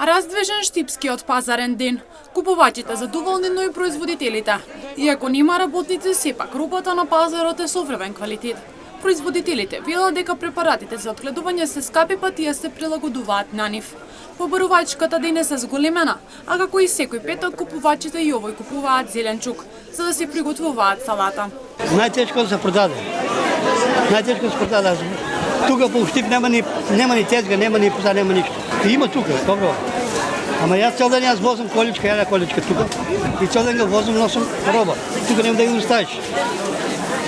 Раздвижен штипскиот пазарен ден. Купувачите задоволни, но и производителите. Иако нема работници, сепак робата на пазарот е современ квалитет. Производителите велат дека препаратите за отгледување се скапи, па тие се прилагодуваат на нив. Побарувачката денес е зголемена, а како и секој петок купувачите и овој купуваат зеленчук, за да се приготвуваат салата. Најтешко да се продаде. Најтешко да се продаде. Тука по Штип нема ни тезга, нема ни пазар, нема ништо. Има тука, добро. Ама јас цел ден возам количка, јаде количка тука. И цел ден возам, носам роба. Тука нема да ги оставиш.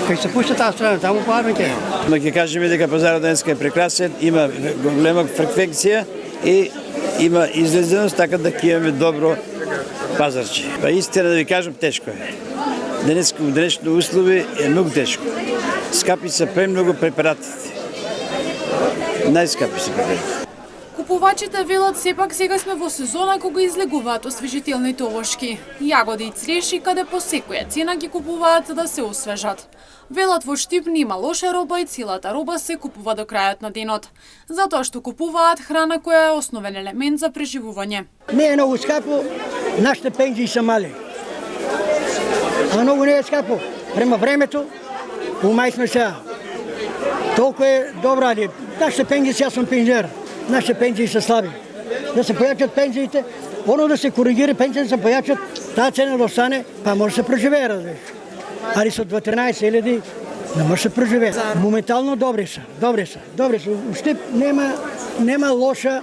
Кај се пушта таа страна, таму по армите. Но ќе кажеме дека пазарот денеска е прекрасен, има голема фреквенција и има излезеност, така да ќе имаме добро пазарче. Па истина да ви кажам, тешко е. Денешните услови е многу тешко. Скапи се премногу препаратите. Најскапи се препаратите. Купувачите велат сепак сега сме во сезона кога излегуваат освежителните овошки. Јагоди и цреши каде по секоја цена ги купуваат за да се освежат. Велат во Штип нема лоша роба и целата роба се купува до крајот на денот, затоа што купуваат храна која е основен елемент за преживување. Не е многу скапо, нашите пензии се мали. А многу не е скапо. Према времето, у мај сме сега. Толку е добра, ali нашите пензии, сега сум пензиер. Нашите пензии се слаби. Да се појачат пензиите, оно да се коригира, пензиите да се појачат, таа цена да остане, па може да се преживее, разбираш. Али со 12.000 не може да се преживее. Моментално добри се. У Штип нема лоша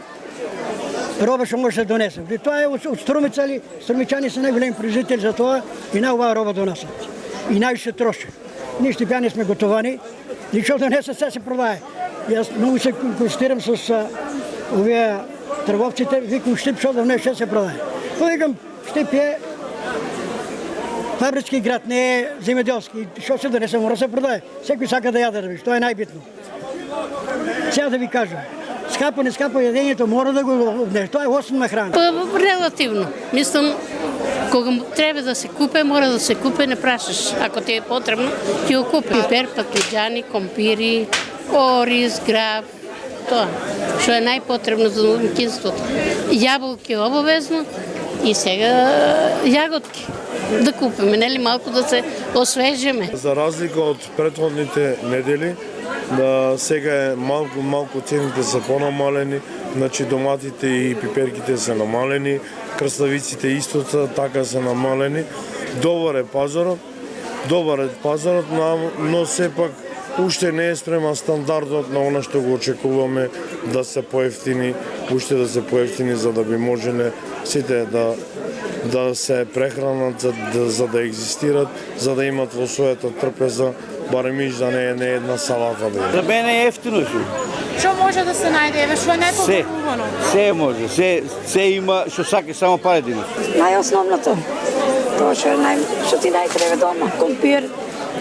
роба што може да се донесе. И тоа е од Струмица, или струмичани се најголеми производители за тоа и најубава роба донесат. И највише троши. Ние штипјани сме готовани, и што донесат се продае. Јас многу се консултирам со овие трговците, викам Штип што донесе се продае. Повикам Штип е фабрички град, не е земјоделски. Што се донесе мора се продае. Секој сака да јаде, да тоа е најбитно. Сега да ви кажам, скапо не скапо јадењето мора да го не, тоа е основна храна. Релативно. Мислам, кога треба да се купе, мора да се купе, не прашаш. Ако ти е потребно, ти го купи. Пипер, патлиџани, компири, ориз, граб, тоа, што е најпотребно за домаќинството. Јаболки обовезно и сега јаготки да купиме, нели малку да се освежиме. За разлика од претходните недели, сега е малку цените се понамалени, значи доматите и пиперките се намалени, краставиците исто така се намалени. Добар е пазарот, но сепак уште не е спремен стандардот на она што го очекуваме да се поевтини, за да би можеле сите да се прехранат, за да екзистират, за да имат во својата трпеза барем да не е една салата. За мене е ефтино. Што може да се најде, што е најпотребувано? Се може, се има, што сака само паредино. Најосновното, тоа што ти најтребе дома, компир,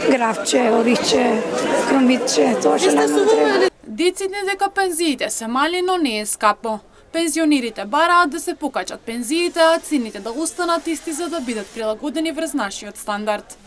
гравче, ориче, кромвиче, тоа што најтребе. Деците дека пензиите се мали, но не е скапо. Пензионерите бараат да се покачат пензиите, а цените да останат исти за да бидат прилагодени врз нашиот стандард.